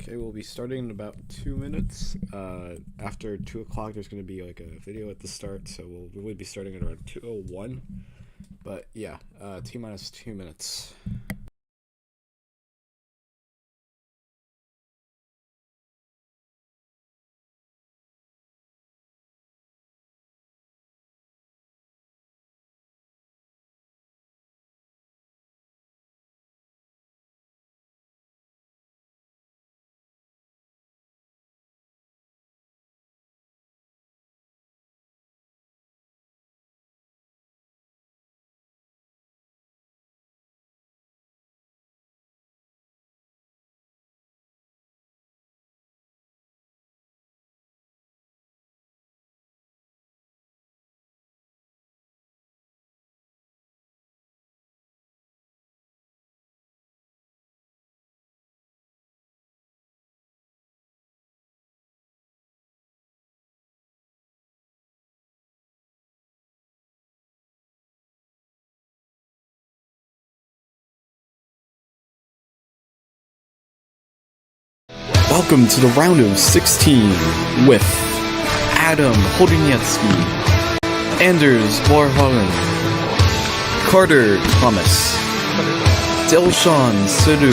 Okay, we'll be starting in about 2 minutes. After 2 o'clock, there's going to be like a video at the start, so we'll really be starting at around 2:01. But yeah, T minus 2 minutes. Welcome to the round of 16 with Adam Chodyniecki, Anders Warholm, Carter Thomas, Dilshan Sidhu,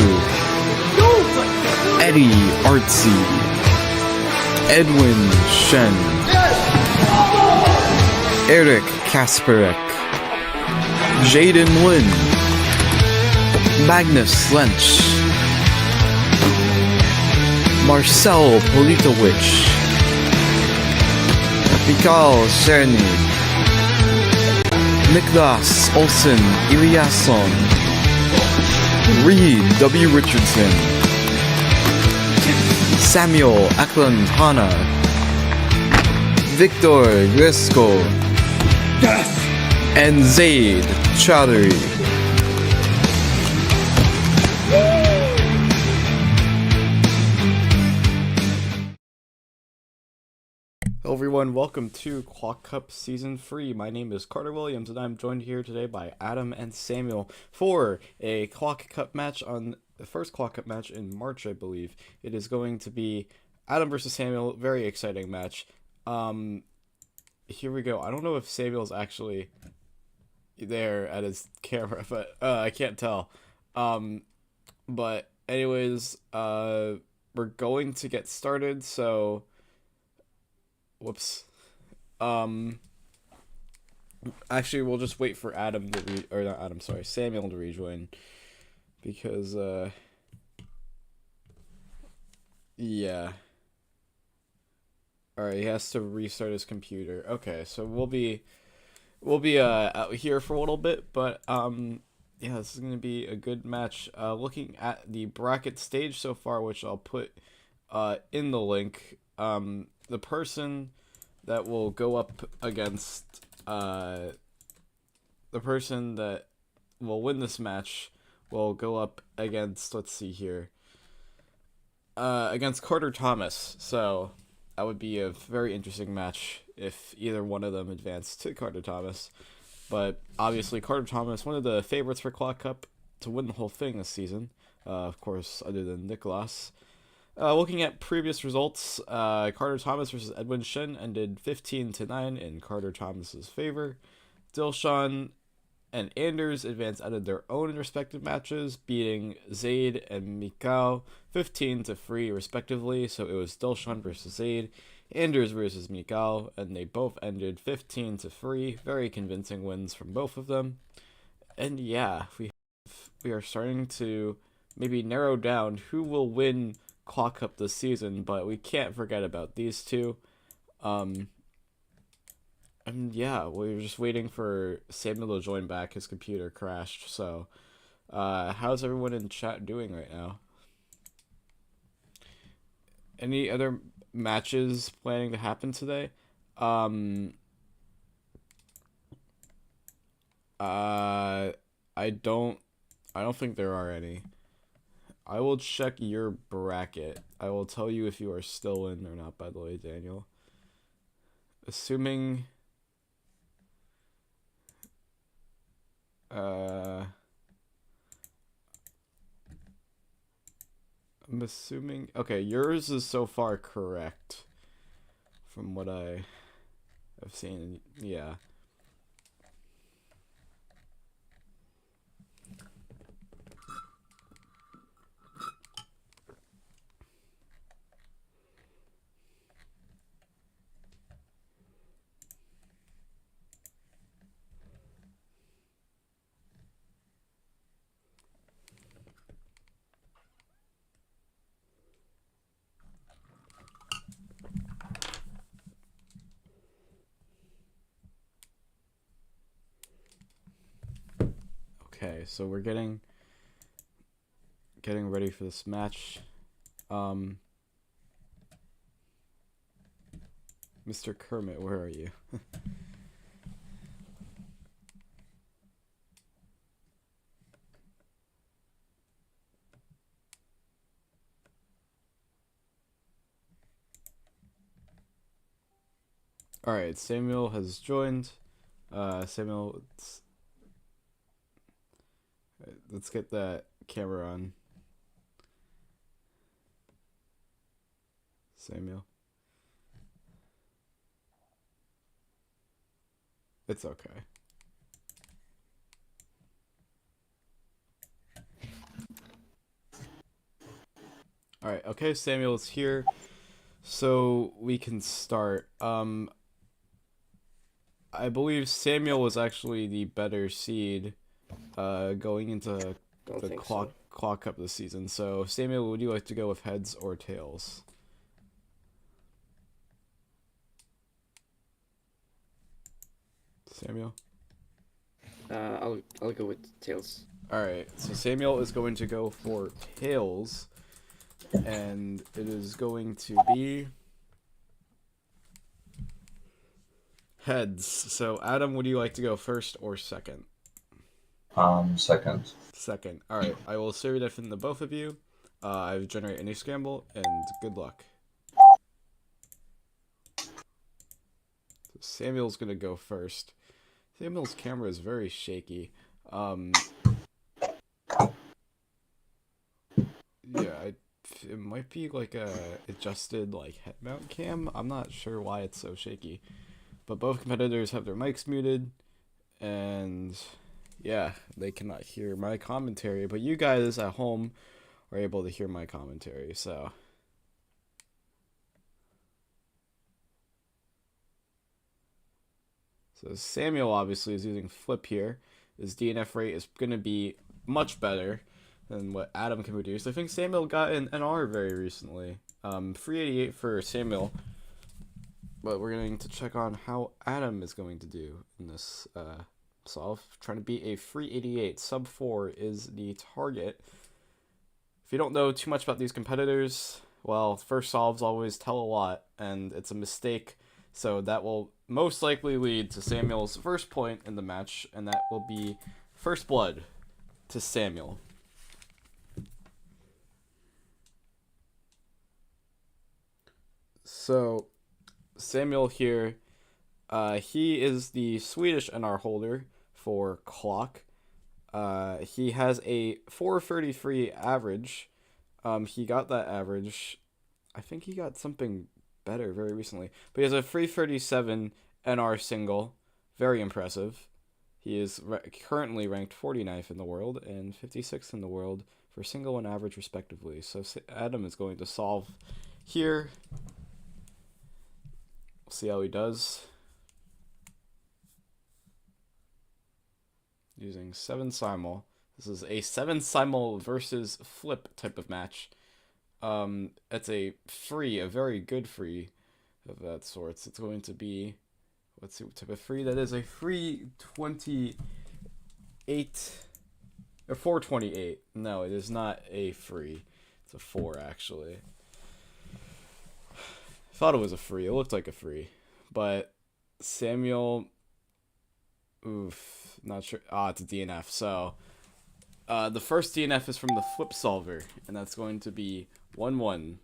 Eddie Artsy, Edwin Shen, Eric Kasparek, Jaden Lin, Magnus Lench, Marcel Politowicz, Mikhail Cerny, Niklas Olsen Eliasson, Reed W. Richardson, Samuel Eklund-Hanna, Victor Grisko, and Zaid Chaudhary. Hello everyone, welcome to Clock Cup Season 3. My name is Carter Williams and I'm joined here today by Adam and Samuel for a Clock Cup match on the first Clock Cup match in March, I believe. It is going to be Adam versus Samuel, very exciting match. Here we go. I don't know if Samuel's actually there at his camera, but I can't tell. But anyways, we're going to get started, so whoops. Actually, we'll just wait for Adam to Samuel to rejoin, because yeah. All right, he has to restart his computer. Okay, so we'll be out here for a little bit, but yeah, this is gonna be a good match. Looking at the bracket stage so far, which I'll put in the link. The person that will go up against the person that will win this match will go up against, let's see here, against Carter Thomas. So that would be a very interesting match if either one of them advanced to Carter Thomas. But obviously Carter Thomas, one of the favorites for Clock Cup to win the whole thing this season, of course, other than Niklas. Looking at previous results, Carter Thomas versus Edwin Shen ended 15-9 in Carter Thomas's favor. Dilshan and Anders advanced out of their own respective matches, beating Zaid and Mikhail 15-3 respectively. So it was Dilshan versus Zaid, Anders versus Mikhail, and they both ended 15-3. Very convincing wins from both of them. And yeah, we are starting to maybe narrow down who will win Clock Cup this season, but we can't forget about these two. And yeah, we're just waiting for Samuel to join back. His computer crashed. So how's everyone in chat doing right now? Any other matches planning to happen today? I don't think there are any. I will check your bracket. I will tell you if you are still in or not, by the way, Daniel. Assuming I'm assuming. Okay, yours is so far correct from what I have seen. Yeah. Okay, so we're getting ready for this match. Mr. Kermit, where are you? All right, Samuel has joined. Samuel, let's get that camera on. Samuel. It's okay. All right, okay, Samuel is here. So we can start. I believe Samuel was actually the better seed going into Don't the think clock cup this season. So Samuel, would you like to go with heads or tails? Samuel? I'll go with tails. All right. So Samuel is going to go for tails, and it is going to be heads. So Adam, would you like to go first or second? Second. Second. All right. I will serve it in the both of you. I generate any scramble, and good luck. So Samuel's gonna go first. Samuel's camera is very shaky. Yeah, it might be like a adjusted like head mount cam. I'm not sure why it's so shaky. But both competitors have their mics muted, and yeah, they cannot hear my commentary. But you guys at home are able to hear my commentary, so. So Samuel obviously is using flip here. His DNF rate is going to be much better than what Adam can produce. I think Samuel got an NR very recently. 388 for Samuel. But we're going to check on how Adam is going to do in this solve. Trying to beat a 388. Sub 4 is the target. If you don't know too much about these competitors, well, first solves always tell a lot, and it's a mistake. So that will most likely lead to Samuel's first point in the match, and that will be first blood to Samuel. So Samuel here, he is the Swedish NR holder for clock. He has a 433 average. He got that average. I think he got something better very recently. But he has a 337 NR single. Very impressive. He is currently ranked 49th in the world and 56th in the world for single and average respectively. So Adam is going to solve here. We'll see how he does. Using 7 simul. This is a 7 simul versus flip type of match. It's a free, a very good free of that sort. It's going to be, let's see what type of free that is. A free 28 or 428. No, it is not a free. It's a 4 actually. I thought it was a free. It looked like a free, but Samuel. Oof, not sure. It's a DNF. So, the first DNF is from the flip solver, and that's going to be 1-1.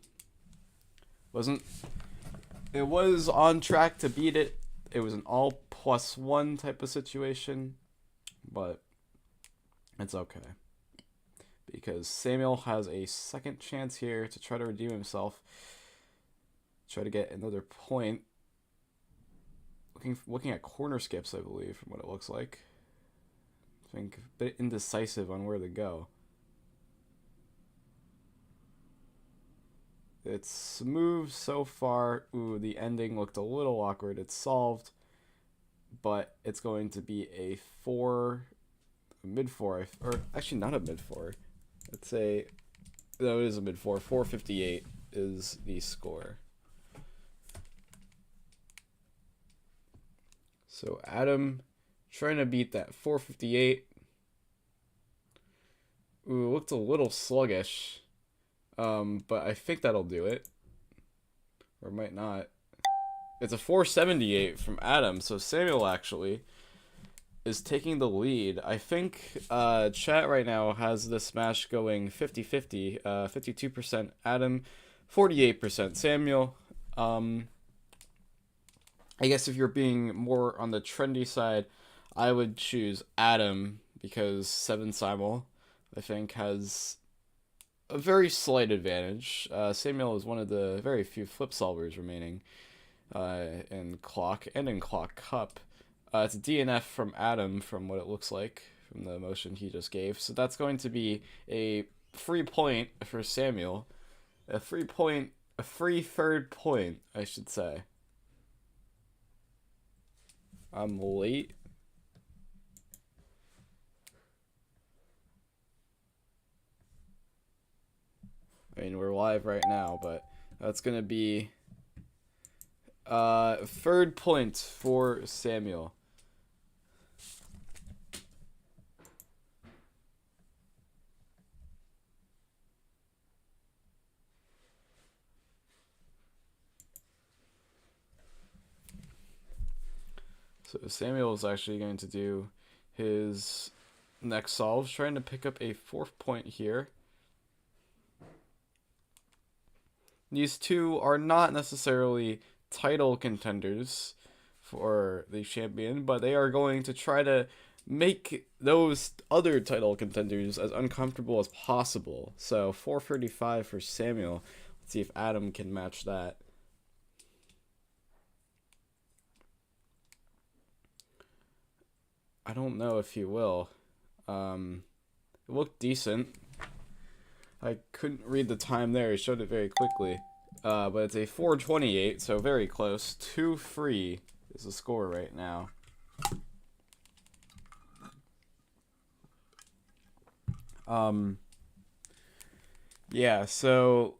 It was on track to beat it. It was an all +1 type of situation, but it's okay. because Samuel has a second chance here to try to redeem himself. Try to get another point. Looking at corner skips, I believe, from what it looks like. I think a bit indecisive on where to go. It's smooth so far. Ooh, the ending looked a little awkward. It's solved, but it's going to be a mid four, or actually not a mid four. Let's say, no, it is a mid four. 458 is the score. So Adam trying to beat that 458. Ooh, looked a little sluggish. But I think that'll do it. Or it might not. It's a 478 from Adam, so Samuel actually is taking the lead. I think chat right now has this match going 50-50. 52% Adam, 48% Samuel. I guess if you're being more on the trendy side, I would choose Adam because 7 Simul, I think, has a very slight advantage. Samuel is one of the very few flip solvers remaining in Clock and in Clock Cup. It's a DNF from Adam from what it looks like from the motion he just gave. So that's going to be a free point for Samuel. A free third point, I should say. I'm late. I mean, we're live right now, but that's going to be third point for Samuel. So Samuel is actually going to do his next solves, trying to pick up a 4th point here. These two are not necessarily title contenders for the champion, but they are going to try to make those other title contenders as uncomfortable as possible. So 435 for Samuel. Let's see if Adam can match that. I don't know if he will. It looked decent. I couldn't read the time there. He showed it very quickly. But it's a 428, so very close. 2-3 is the score right now. Yeah, so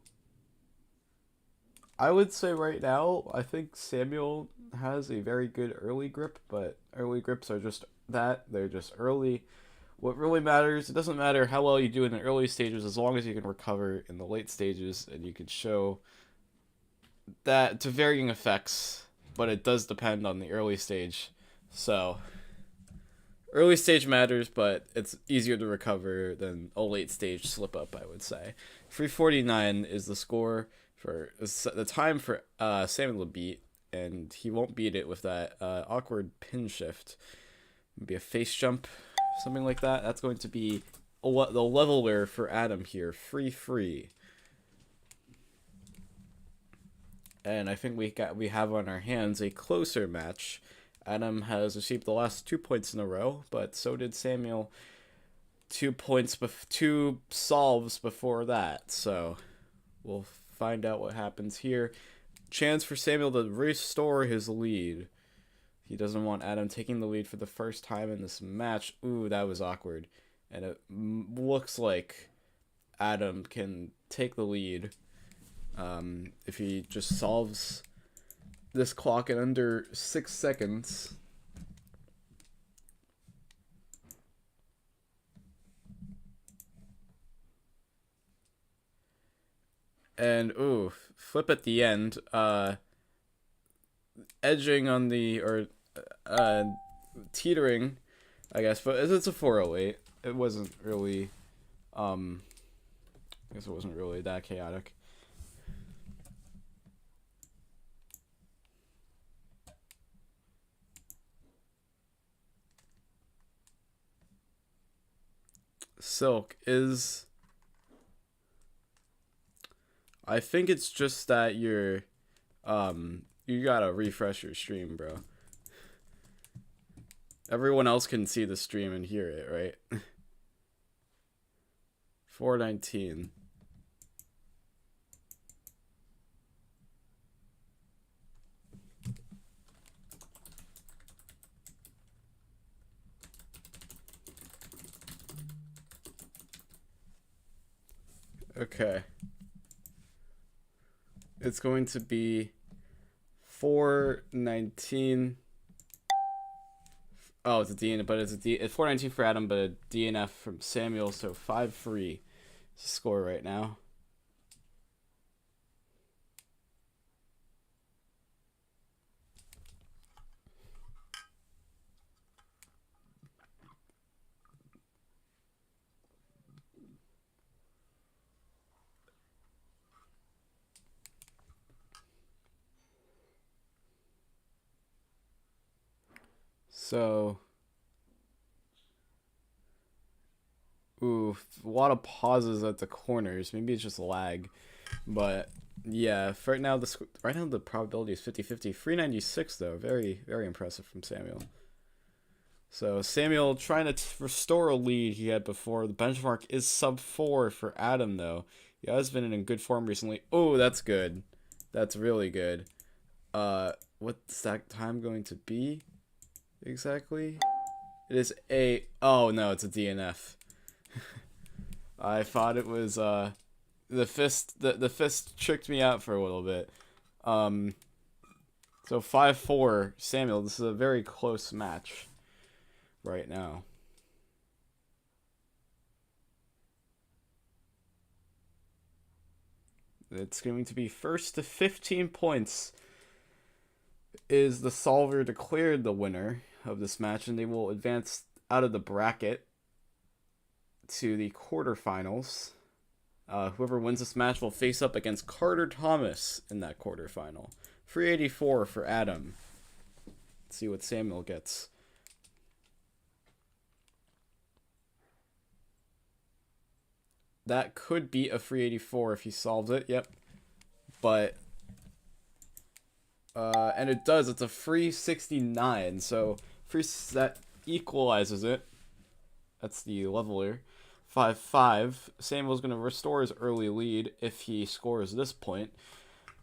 I would say right now, I think Samuel has a very good early grip, but early grips are just that. They're just early. What really matters, it doesn't matter how well you do in the early stages as long as you can recover in the late stages and you can show that to varying effects, but it does depend on the early stage. So, early stage matters, but it's easier to recover than a late stage slip up, I would say. 349 is the score for the time for Samuel to beat, and he won't beat it with that awkward pin shift. Maybe a face jump, something like that. That's going to be the leveler for Adam here. Free. And I think we have on our hands a closer match. Adam has received the last 2 points in a row, but so did Samuel. 2 solves before that. So we'll find out what happens here. Chance for Samuel to restore his lead. He doesn't want Adam taking the lead for the first time in this match. Ooh, that was awkward. And it looks like Adam can take the lead if he just solves this clock in under 6 seconds. And ooh, flip at the end. Edging on the, or teetering, I guess, but it's a 408. It wasn't really, I guess it wasn't really that chaotic. Silk is I think it's just that you gotta refresh your stream, bro. Everyone else can see the stream and hear it, right? 419. Okay. It's going to be 419. Oh, it's a DNF, but it's 419 for Adam, but a DNF from Samuel, so 5-3 is the score right now. So, ooh, a lot of pauses at the corners. Maybe it's just lag, but yeah. For right now the probability is 50-50. 396 though, very very impressive from Samuel. So Samuel trying to restore a lead he had before. The benchmark is sub 4 for Adam though. He has been in good form recently. Oh, that's good. That's really good. What's that time going to be exactly? It is a. Oh no, it's a DNF. I thought it was the fist. The fist tricked me out for a little bit. So 5-4 Samuel. This is a very close match right now. It's going to be first to 15 points. Is the solver declared the winner of this match, and they will advance out of the bracket to the quarterfinals. Whoever wins this match will face up against Carter Thomas in that quarterfinal. 384 for Adam. Let's see what Samuel gets. That could be a 384 if he solves it. Yep. But and it does. It's a 369. So that equalizes it. That's the leveler. 5-5. Samuel's going to restore his early lead if he scores this point.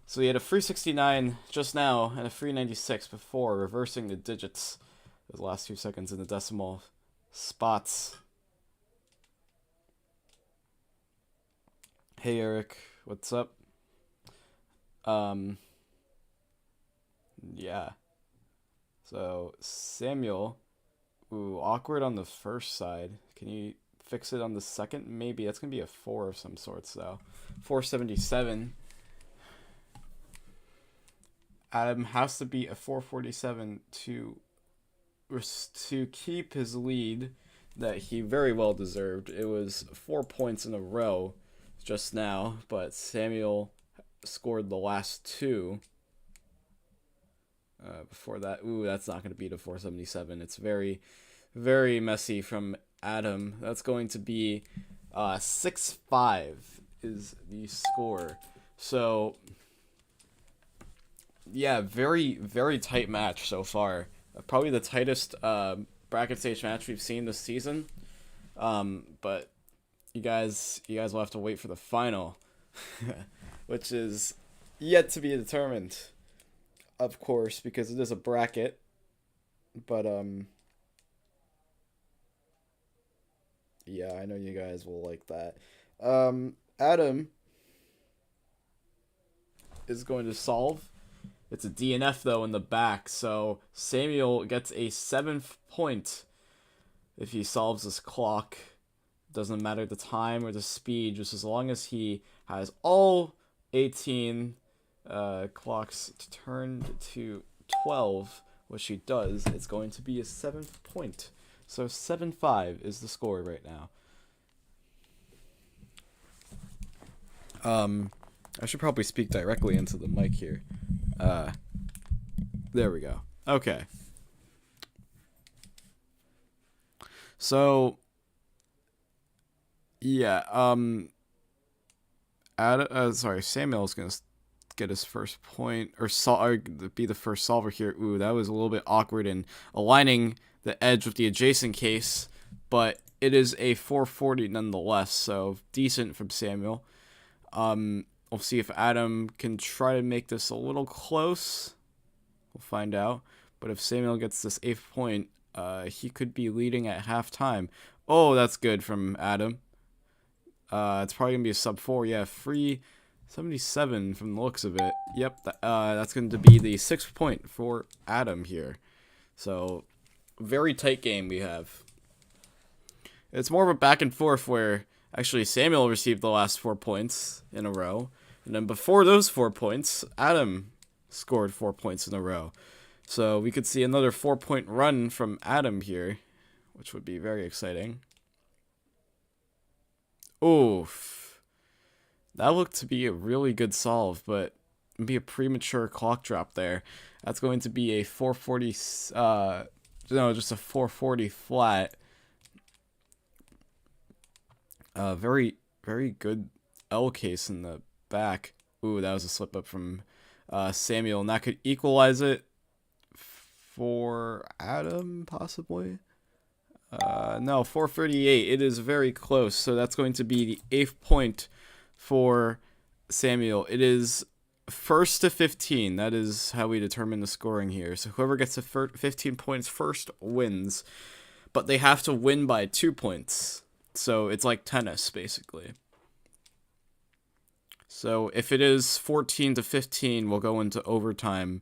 So he had a 369 just now and a 396 before, reversing the digits. Those last 2 seconds in the decimal spots. Hey Eric, what's up? Yeah. So Samuel, ooh, awkward on the first side. Can you fix it on the second? Maybe that's gonna be a 4 of some sorts though. 477. Adam has to beat a 447 to keep his lead that he very well deserved. It was 4 points in a row just now, but Samuel scored the last 2. Before that, ooh, that's not going to beat a 477. It's very, very messy from Adam. That's going to be 6-5 is the score. So, yeah, very, very tight match so far. Probably the tightest bracket stage match we've seen this season. But you guys will have to wait for the final, which is yet to be determined, of course, because it is a bracket. But yeah, I know you guys will like that. Adam is going to solve. It's a DNF though in the back, so Samuel gets a 7th point if he solves this clock. Doesn't matter the time or the speed, just as long as he has all 18 clocks turned to 12, which he does, it's going to be a 7th point. So 7-5 is the score right now. I should probably speak directly into the mic here. There we go. Okay. So, yeah, Samuel's gonna get his first point or be the first solver here. Ooh, that was a little bit awkward in aligning the edge with the adjacent case, but it is a 440 nonetheless, so decent from Samuel. We'll see if Adam can try to make this a little close. We'll find out. But if Samuel gets this 8th point, he could be leading at halftime. Oh, that's good from Adam. It's probably going to be a sub 4. Yeah, free 77 from the looks of it. Yep, that's going to be the 6th point for Adam here. So, very tight game we have. It's more of a back and forth where actually Samuel received the last 4 points in a row. And then before those 4 points, Adam scored 4 points in a row. So we could see another 4-point run from Adam here, which would be very exciting. Oof. That looked to be a really good solve, but be a premature clock drop there. That's going to be a 440, just a 440 flat. Very, very good L case in the back. Ooh, that was a slip up from Samuel, and that could equalize it for Adam, possibly. No, 438. It is very close, so that's going to be the 8th point for Samuel. It is 1st to 15. That is how we determine the scoring here. So whoever gets to 15 points first wins, but they have to win by 2 points. So it's like tennis, basically. So if it is 14 to 15, we'll go into overtime,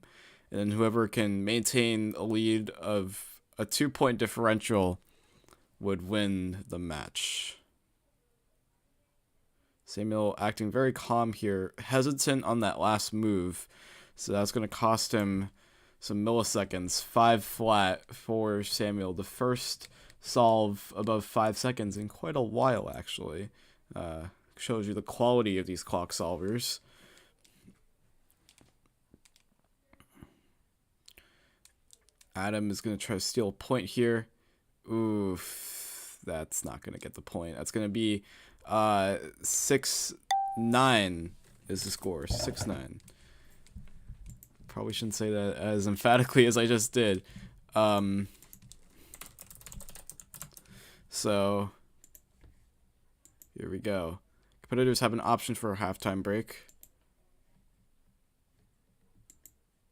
and then whoever can maintain a lead of a 2-point differential would win the match. Samuel acting very calm here, hesitant on that last move, so that's going to cost him some milliseconds. 5 flat for Samuel, the first solve above 5 seconds in quite a while, actually. Shows you the quality of these clock solvers. Adam is going to try to steal a point here. Oof, that's not going to get the point. That's going to be 6-9 is the score. 6-9. Probably shouldn't say that as emphatically as I just did. So, here we go. Competitors have an option for a halftime break.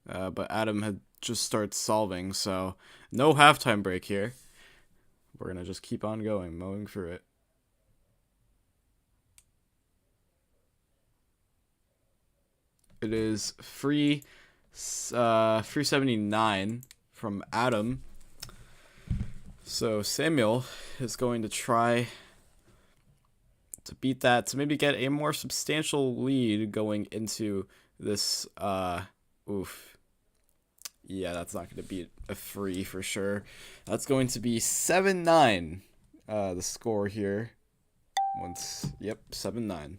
But Adam had just started solving, so no halftime break here. We're going to just keep on going, mowing through it. It is free 379 from Adam. So Samuel is going to try to beat that, to maybe get a more substantial lead going into this. Oof. Yeah, that's not going to beat a free for sure. That's going to be 7-9, the score here. Yep, 7-9.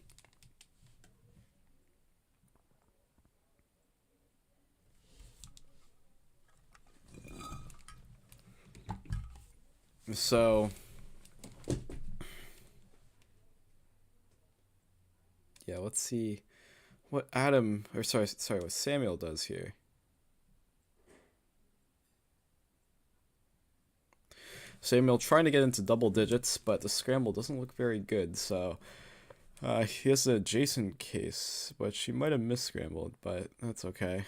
So, yeah, let's see what what Samuel does here. Samuel trying to get into double digits, but the scramble doesn't look very good, so he has an adjacent case, but she might have misscrambled, but that's okay.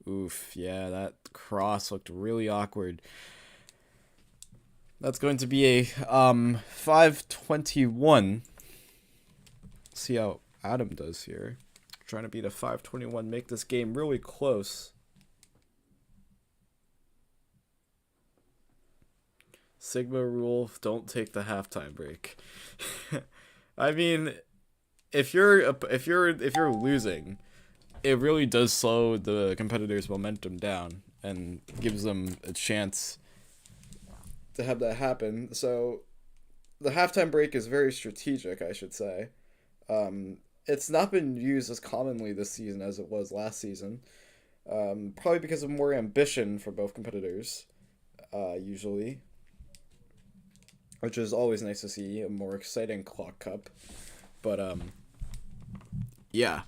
Oof, yeah, that cross looked really awkward. That's going to be a 521. See how Adam does here. Trying to beat a 521, make this game really close. Sigma rule, don't take the halftime break. I mean, if you're losing, it really does slow the competitor's momentum down and gives them a chance to have that happen. So the halftime break is very strategic, I should say. It's not been used as commonly this season as it was last season. Probably because of more ambition for both competitors, usually. which is always nice to see a more exciting Clock Cup. But yeah.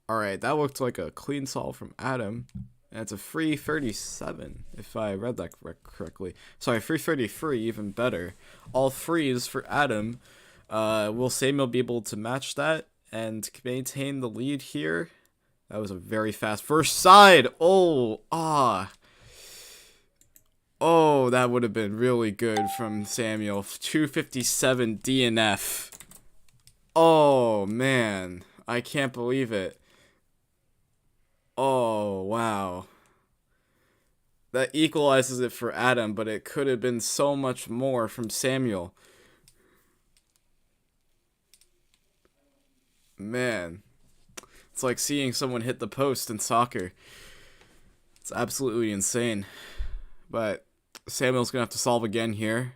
All right, that looked like a clean solve from Adam. And it's a free 37, if I read that correctly. Sorry, free 33, even better. All frees for Adam. Will Samuel be able to match that and maintain the lead here? That was a very fast first side. Oh, Oh, that would have been really good from Samuel. 257 DNF. Oh, man. I can't believe it. Oh, wow. That equalizes it for Adam, but it could have been so much more from Samuel. Man. It's like seeing someone hit the post in soccer. It's absolutely insane. But Samuel's going to have to solve again here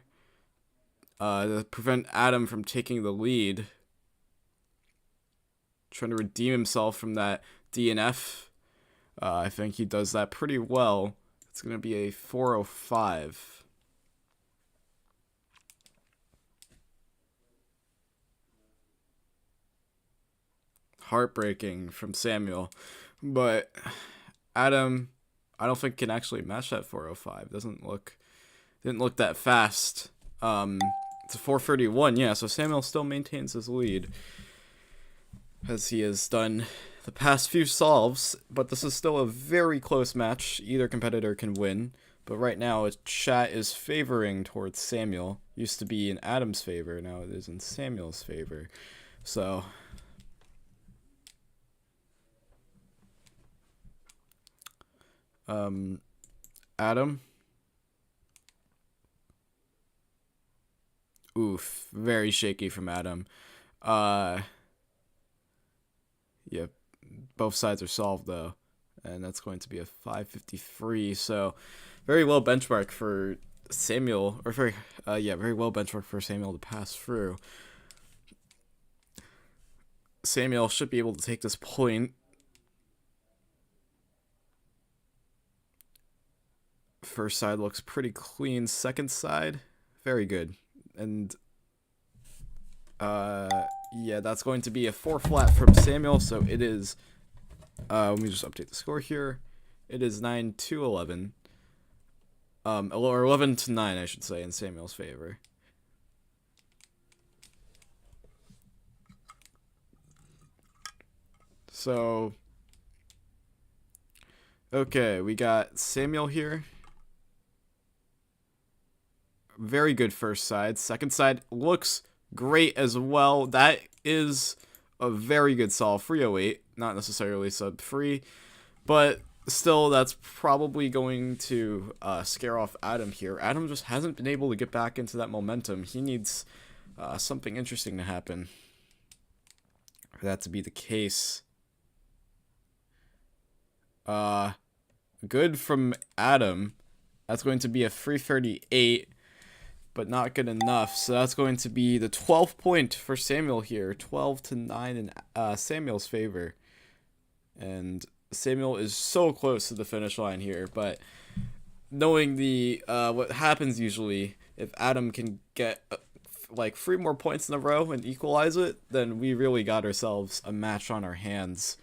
to prevent Adam from taking the lead. Trying to redeem himself from that DNF. I think he does that pretty well. It's going to be a 405. Heartbreaking from Samuel. But Adam, I don't think can actually match that 405. Didn't look that fast. It's a 431, yeah, so Samuel still maintains his lead as he has done the past few solves, but this is still a very close match. Either competitor can win, but right now chat is favoring towards Samuel. Used to be in Adam's favor, now it is in Samuel's favor. So Adam. Oof, very shaky from Adam. Yep, both sides are solved though, and that's going to be a 553. So very low benchmark for Samuel, or very well benchmark for Samuel to pass through. Samuel should be able to take this point. First side looks pretty clean. Second side, very good. And yeah, that's going to be a 4 flat from Samuel. So it is. Let me just update the score here. It is 9-11. Or 11-9, I should say, in Samuel's favor. So, okay, we got Samuel here. Very good first side. Second side looks great as well. That is a very good solve. 308, not necessarily sub free, but still, that's probably going to scare off Adam here. Adam just hasn't been able to get back into that momentum. He needs something interesting to happen for that to be the case. Good from Adam. That's going to be a 338, but not good enough. So that's going to be the 12th point for Samuel here. 12-9 in Samuel's favor. And Samuel is so close to the finish line here, but knowing the what happens usually, if Adam can get like 3 more points in a row and equalize it, then we really got ourselves a match on our hands.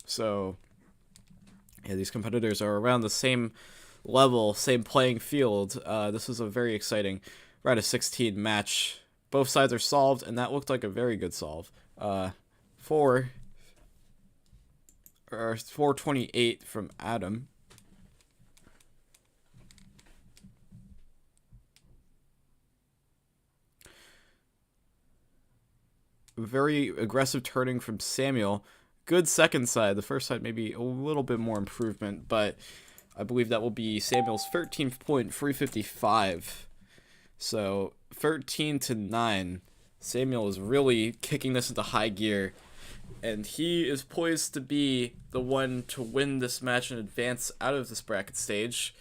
So yeah, these competitors are around the same level, same playing field. This is a very exciting round of 16 match. Both sides are solved, and that looked like a very good solve. 428 from Adam. Very aggressive turning from Samuel. Good second side. The first side maybe a little bit more improvement, but I believe that will be Samuel's 13th point, 355. So 13-9. Samuel is really kicking this into high gear, and he is poised to be the one to win this match and advance out of this bracket stage,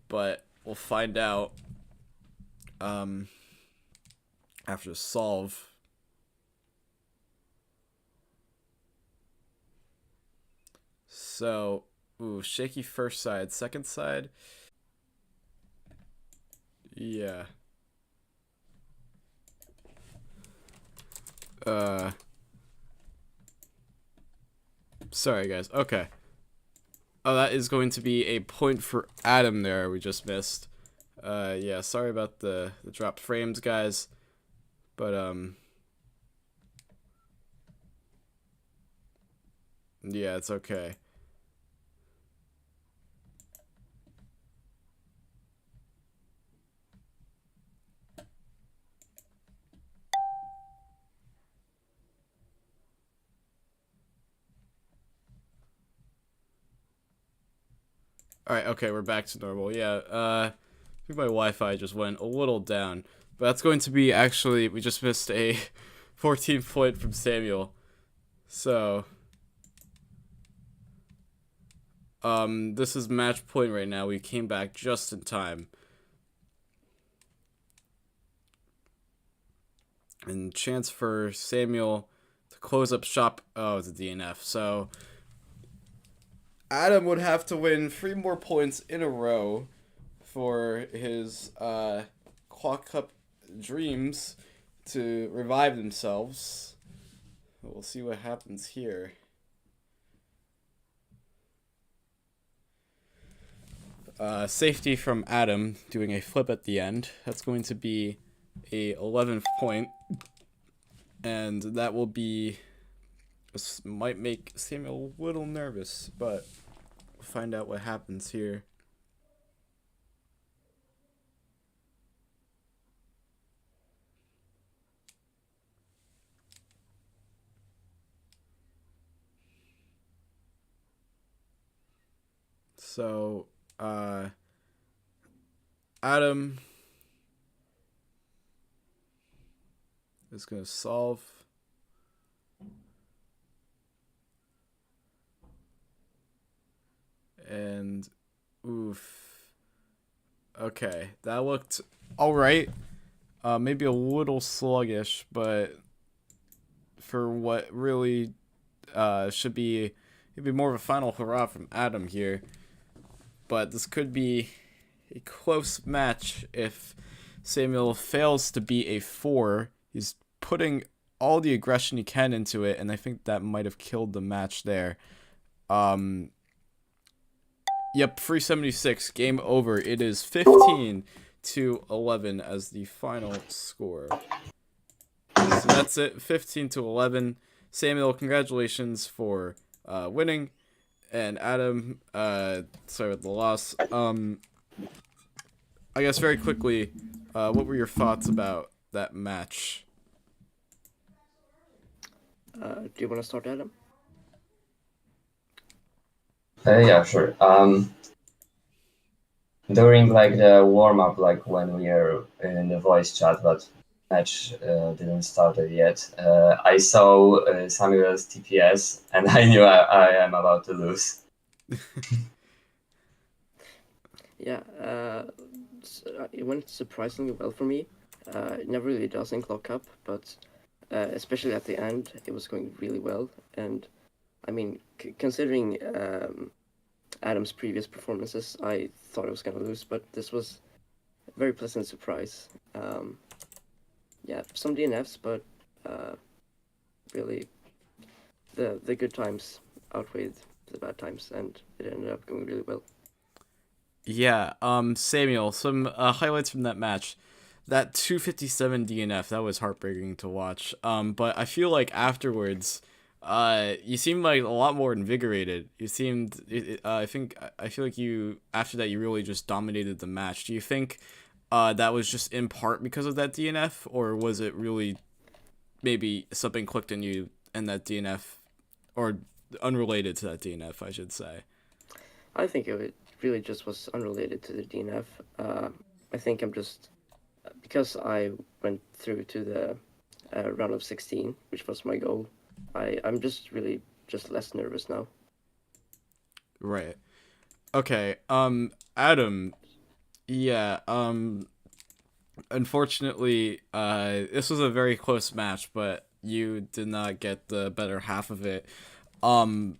but we'll find out after the solve. So, ooh, shaky first side. Second side, Yeah. Uh, Sorry, guys. Okay. Oh, that is going to be a point for Adam there. We just missed. Yeah, sorry about the dropped frames, guys. But, yeah, it's okay. Alright, okay, we're back to normal. Yeah, I think my Wi-Fi just went a little down. But that's going to be, actually, we just missed a 14 point from Samuel. So, this is match point right now. We came back just in time. And chance for Samuel to close up shop. Oh, it's a DNF. So, Adam would have to win 3 more points in a row for his Clock Cup dreams to revive themselves. We'll see what happens here. Safety from Adam doing a flip at the end. That's going to be a 11th point, and that will be, this might make Samuel a little nervous, but we'll find out what happens here. So, Adam is going to solve. And, oof. Okay, that looked alright. Maybe a little sluggish, but for what really should be, it'd be more of a final hurrah from Adam here. But this could be a close match if Samuel fails to be a 4. He's putting all the aggression he can into it, and I think that might have killed the match there. Yep, 376, game over. It is 15-11 as the final score. So that's it, 15-11. Samuel, congratulations for winning. And Adam, sorry about the loss. I guess very quickly, what were your thoughts about that match? Do you want to start, Adam? Yeah, sure. During like the warm up, like when we are in the voice chat, but match didn't start yet. I saw Samuel's TPS, and I knew I am about to lose. Yeah, it went surprisingly well for me. It never really does in Clock Cup, but especially at the end, it was going really well. And I mean, considering Adam's previous performances, I thought I was going to lose, but this was a very pleasant surprise. Yeah, some DNFs, but really the good times outweighed the bad times, and it ended up going really well. Yeah, Samuel, some highlights from that match. That 257 DNF, that was heartbreaking to watch. But I feel like afterwards, you seemed like a lot more invigorated. You seemed, I feel like you, after that, you really just dominated the match. Do you think that was just in part because of that DNF, or was it really maybe something clicked in you and that DNF, or unrelated to that DNF, I should say? I think it really just was unrelated to the DNF. I think I'm just because I went through to the round of 16, which was my goal. I'm just really just less nervous now. Right. Okay. Adam. Yeah. Unfortunately, this was a very close match, but you did not get the better half of it. Um,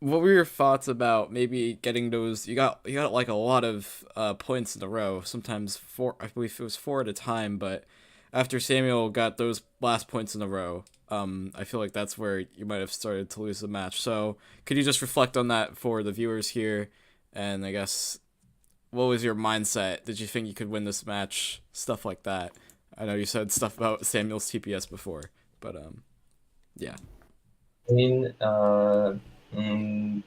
what were your thoughts about maybe getting those? You got like a lot of points in a row. Sometimes four, I believe it was four at a time. But after Samuel got those last points in a row, I feel like that's where you might have started to lose the match. So could you just reflect on that for the viewers here? And I guess what was your mindset? Did you think you could win this match? Stuff like that. I know you said stuff about Samuel's TPS before, but yeah. I mean, mm,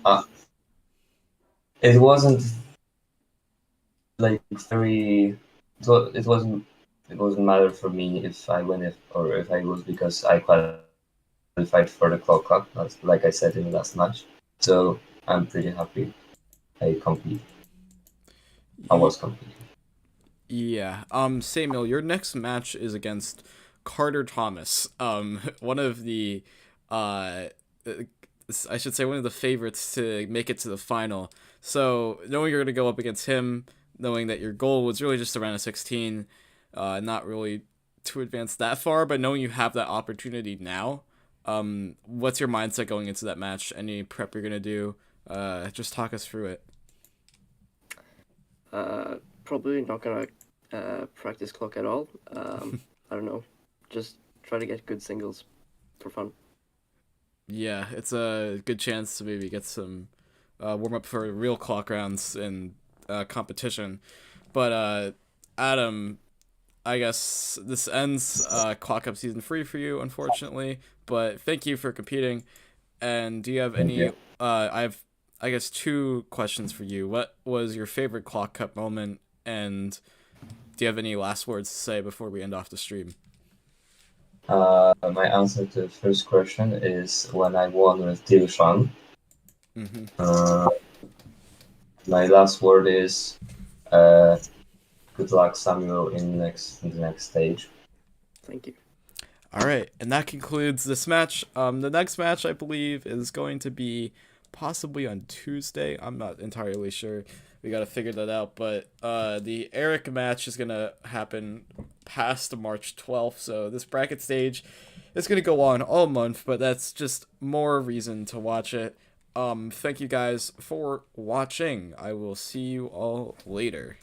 uh, it wasn't like very. It wasn't. It wasn't matter for me if I win it or if I lose because I qualified for the Clock Cup, like I said in the last match. So I'm pretty happy. I compete. I was competing. Yeah. Samuel, your next match is against Carter Thomas. One of the, uh, I should say one of the favorites to make it to the final. So knowing you're gonna go up against him, knowing that your goal was really just around a 16, not really to advance that far, but knowing you have that opportunity now, what's your mindset going into that match? Any prep you're gonna do? Just talk us through it. Probably not gonna practice clock at all. I don't know. Just try to get good singles for fun. Yeah, it's a good chance to maybe get some warm up for real clock rounds in competition. But Adam, I guess this ends Clock Up season 3 for you, unfortunately. But thank you for competing. And do you have Thank any? you. I have, I guess, two questions for you. What was your favorite Clock Cup moment? And do you have any last words to say before we end off the stream? My answer to the first question is when I won with Tilshan. Mm-hmm. My last word is uh, good luck, Samuel, in the next stage. Thank you. All right, and that concludes this match. The next match I believe is going to be possibly on Tuesday. I'm not entirely sure. We got to figure that out. But the Eric match is gonna happen past March 12th. So this bracket stage is gonna go on all month. But that's just more reason to watch it. Thank you guys for watching. I will see you all later.